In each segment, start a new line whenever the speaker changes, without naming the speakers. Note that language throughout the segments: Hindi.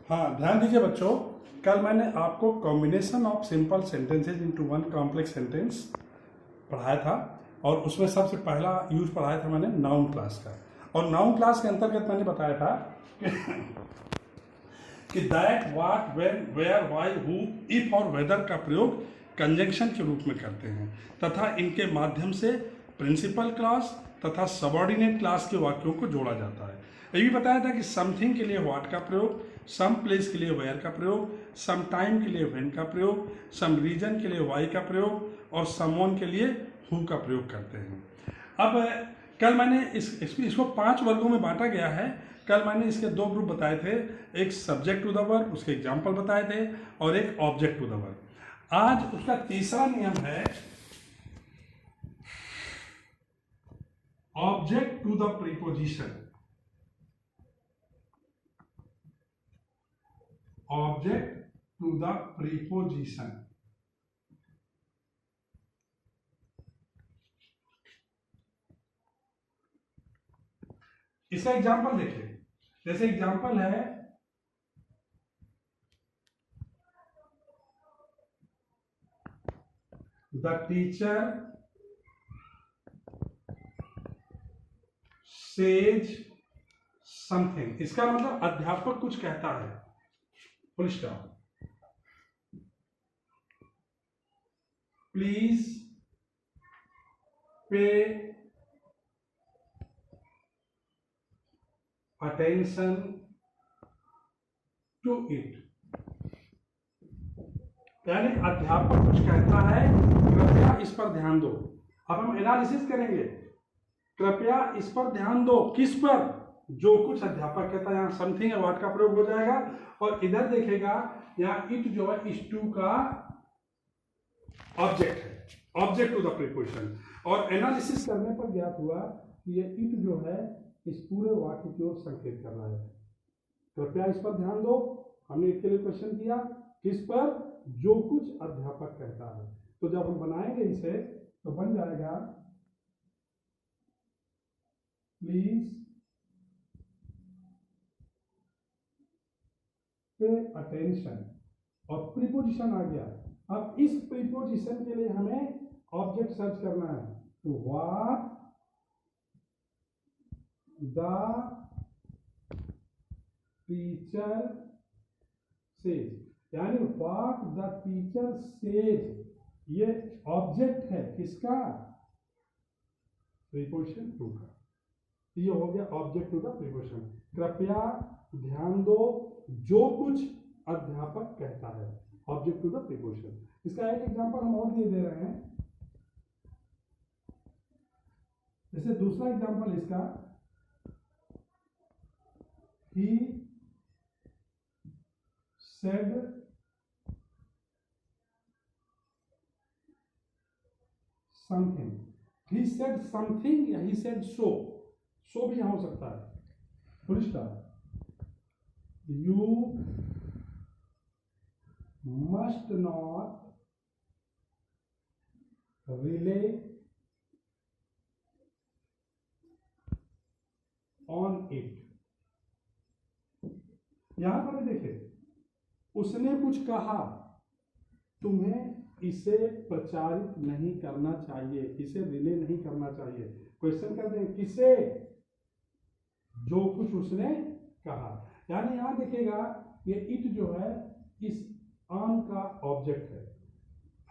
हाँ, ध्यान दीजिए बच्चों, कल मैंने आपको combination of simple sentences into one complex sentence पढ़ाया था और उसमें सबसे पहला यूज पढ़ाया था मैंने नाउन क्लास का। और नाउन क्लास के अंतर्गत मैंने बताया था कि that, what, when, where, why, who, if और वेदर का प्रयोग कंजंक्शन के रूप में करते हैं तथा इनके माध्यम से प्रिंसिपल क्लास तथा सबऑर्डिनेट क्लास के वाक्यों को जोड़ा जाता है। ये भी बताया था कि समथिंग के लिए व्हाट का प्रयोग, सम प्लेस के लिए वेयर का प्रयोग, सम टाइम के लिए व्हेन का प्रयोग, सम रीजन के लिए वाई का प्रयोग और समवन के लिए हु का प्रयोग करते हैं। अब कल मैंने इसको 5 वर्गों में बांटा गया है। कल मैंने इसके 2 ग्रुप बताए थे, एक सब्जेक्ट टू द वर्ब, उसके एग्जाम्पल बताए थे, और एक ऑब्जेक्ट टू द वर्ब। आज उसका तीसरा नियम है object to the preposition. Object to the preposition. इसका एग्जाम्पल देखिए, जैसे एग्जाम्पल है द टीचर सेज समथिंग। इसका मतलब अध्यापक कुछ कहता है, full stop. Please pay attention to it. यानी अध्यापक कुछ कहता है, कृपया इस पर ध्यान दो। अब हम एनालिसिस करेंगे, कृपया इस पर ध्यान दो, किस पर? जो कुछ अध्यापक कहता है। यहाँ समथिंग है, व्हाट का प्रयोग हो जाएगा। और इधर देखेगा, यहाँ इट जो है इस टू का ऑब्जेक्ट है, ऑब्जेक्ट टू द प्रीपोजिशन। और एनालिसिस करने पर ज्ञात हुआ कि ये इट जो है इस पूरे वाक्य की ओर संकेत कर रहा है। कृपया इस पर ध्यान दो, हमने इसके लिए क्वेश्चन किया, किस पर? जो कुछ अध्यापक कहता है। तो जब हम बनाएंगे इसे तो बन जाएगा प्लीज पे अटेंशन, और प्रीपोजिशन आ गया। अब इस प्रीपोजिशन के लिए हमें ऑब्जेक्ट सर्च करना है, तो व्हाट द टीचर सेज, यानी व्हाट द टीचर सेज ये ऑब्जेक्ट है, किसका? प्रीपोजिशन टू का। ये हो गया ऑब्जेक्ट टू द प्रीपोजिशन। कृपया ध्यान दो, जो कुछ अध्यापक कहता है, ऑब्जेक्ट टू द प्रीपोजिशन। इसका एक एग्जांपल हम और दे रहे हैं। जैसे दूसरा एग्जांपल इसका, he said something. He said something या ही सेड सो, सो भी यहां हो सकता है, full stop. You must not rely on it. यहां पर देखिए, उसने कुछ कहा, तुम्हें इसे प्रचारित नहीं करना चाहिए, इसे रिले नहीं करना चाहिए। क्वेश्चन करते हैं किसे? जो कुछ उसने कहा। यानी यहां देखिएगा, ये इट जो है इस ऑन का ऑब्जेक्ट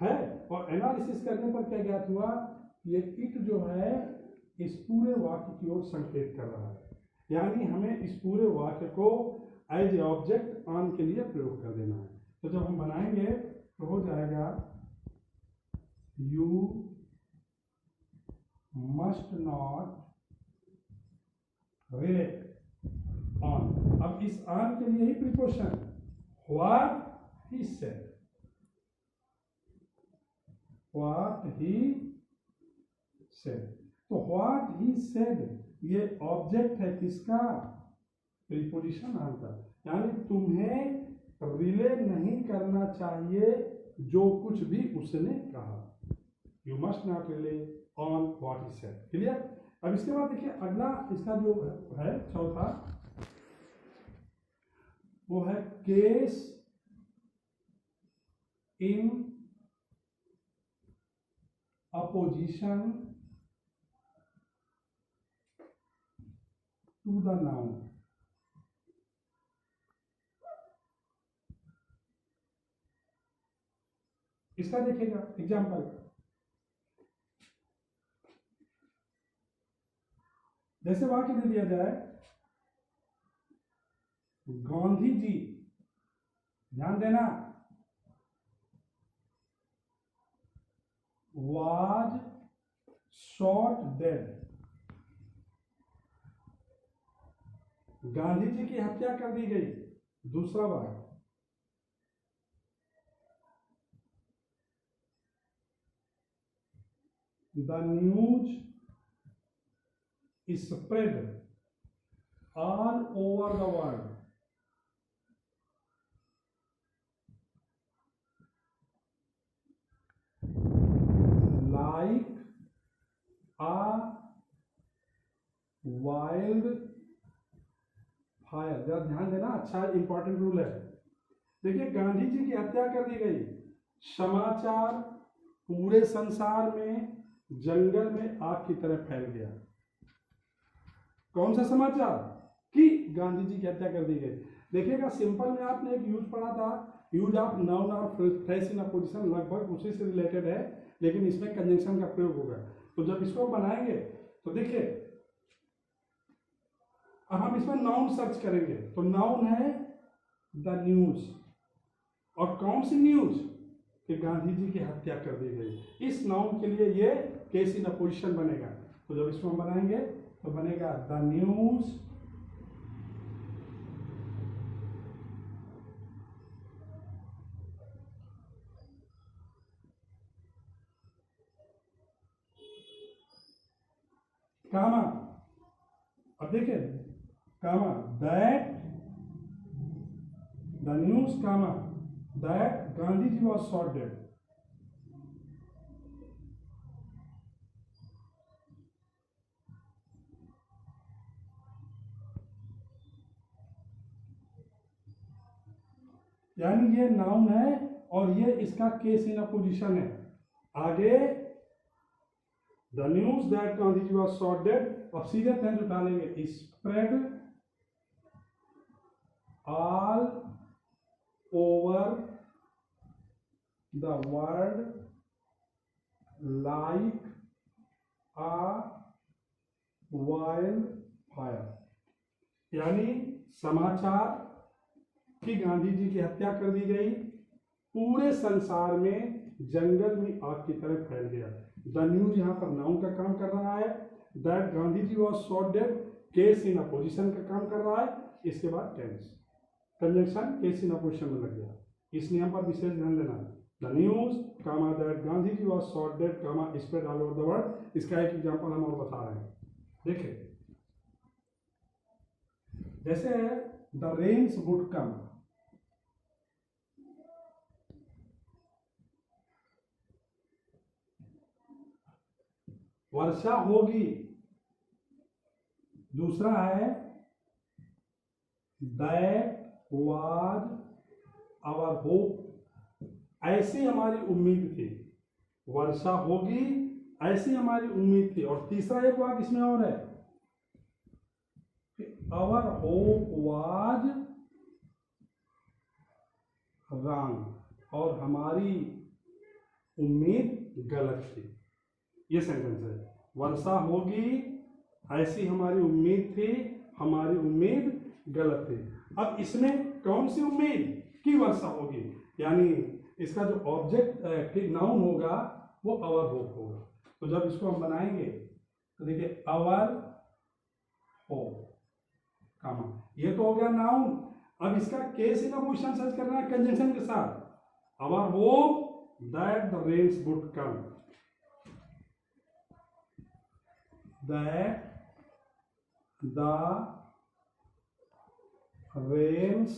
है। और एनालिसिस करने पर क्या ज्ञात हुआ? ये इट जो है इस पूरे वाक्य की ओर संकेत कर रहा है। यानी हमें इस पूरे वाक्य को एज ए ऑब्जेक्ट ऑन के लिए प्रयोग कर देना है। तो जब हम बनाएंगे तो हो जाएगा you must not rely on. अब इस ऑन के लिए ही preposition what he said, what he said. तो व्हाट ही सेड ये ऑब्जेक्ट है, किसका? प्रीपोजिशन ऑन का। यानी तुम्हें रिले नहीं करना चाहिए जो कुछ भी उसने कहा। You must not rely on what he said. Clear? अब इसके बाद देखिए अगला इसका जो है चौथा, वो है case in apposition to the noun. इसका देखिएगा एग्जाम्पल, जैसे वाक्य दे दिया जाए गांधी जी, ध्यान देना, was shot dead, Gandhi ji की हत्या कर दी गई। दूसरा वाक्य, the news spread all over the world, like a wild fire। जरा ध्यान देना, अच्छा इंपॉर्टेंट रूल है। देखिए गांधी जी की हत्या कर दी गई, समाचार पूरे संसार में जंगल में आग की तरह फैल गया। कौन सा समाचार? कि गांधी जी की हत्या कर दी गई। देखिएगा सिंपल में आपने एक यूज पढ़ा था, यूज ऑफ नाउन और फ्रेज इन अपोजिशन, लगभग उसी से रिलेटेड है, लेकिन इसमें कंजंक्शन का प्रयोग होगा। तो जब इसको बनाएंगे तो देखिए अब हम इसमें नाउन सर्च करेंगे, तो नाउन है द न्यूज, और कौन सी न्यूज? कि गांधी जी की हत्या कर दी गई। इस नाउन के लिए ये केस इन अपोजिशन बनेगा। तो जब इसको हम बनाएंगे तो बनेगा द न्यूज कामा, अब देखिए comma that, the news comma that Gandhi ji was shot dead. यानी ये नाउन है और ये इसका केस इन अपोजिशन है। आगे the news that Gandhi ji was shot dead, अब सीधे टेंस उठा लेंगे, spread all over the world like a wild fire. यानी समाचार कि गांधी जी की हत्या कर दी गई पूरे संसार में जंगल में आग की तरह फैल गया। द न्यूज यहां पर नाउन का काम कर रहा है, that Gandhi ji was shot dead case in apposition का काम कर रहा है। इसके बाद tense conjunction case in apposition में लग गया, इस नियम पर विशेष ध्यान देना। The news comma that Gandhi ji was shot dead comma spread all over the world. इसका एक एग्जांपल हम और बता रहे हैं, देखिए जैसे द रेन्स वुड कम, वर्षा होगी। दूसरा है दैट वाज आवर होप, ऐसी हमारी उम्मीद थी। वर्षा होगी ऐसी हमारी उम्मीद थी। और तीसरा एक वाक्य इसमें और है, आवर होप वाज रॉन्ग, और हमारी उम्मीद गलत थी। ये सेंटेंस है, वर्षा होगी ऐसी हमारी उम्मीद थी, हमारी उम्मीद गलत थी। अब इसमें कौन सी उम्मीद? कि वर्षा होगी, यानी इसका जो ऑब्जेक्ट नाउन होगा वो आवर होप होगा। तो जब इसको हम बनाएंगे तो देखिए आवर होप कामा, ये तो हो गया नाउन। अब इसका केस इन अपोजिशन सर्च करना है कंजंक्शन के साथ, our hope that the rains would come, that the rains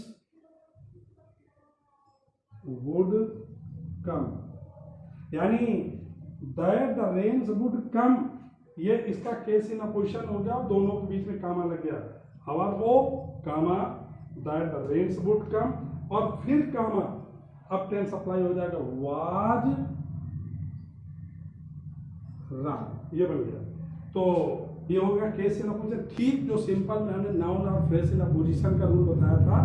would come, यानी that the rains would come, ये इसका केस इन अपोजिशन हो गया, दोनों के बीच में कामा लग गया। Our hope comma that the rains would come, और फिर कामा, अब टेंस अप्लाई हो जाएगा, वाज रन, ये बन गया। तो ये हो गया केस इन अपोजिशन। ठीक जो सिंपल में हमने नाउन और फ्रेज इन अपोजिशन का रूल बताया था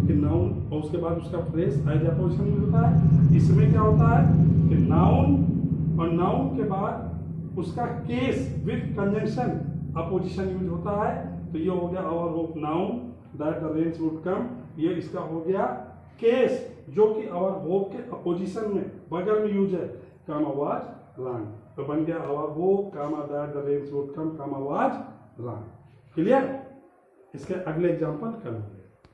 कि नाउन और उसके बाद उसका फ्रेज एज अपोजिशन यूज होता है, इसमें क्या होता है कि नाउन और नाउन के बाद उसका case with conjunction apposition use होता है। तो ये हो गया our hope noun that the rains would come, ये इसका हो गया केस जो कि आवर होप के अपोजिशन में बगल में यूज है, कामा वाज रन। तो बन गया our hope comma that the rains would come comma was run. Clear? इसके अगले एग्जांपल कल।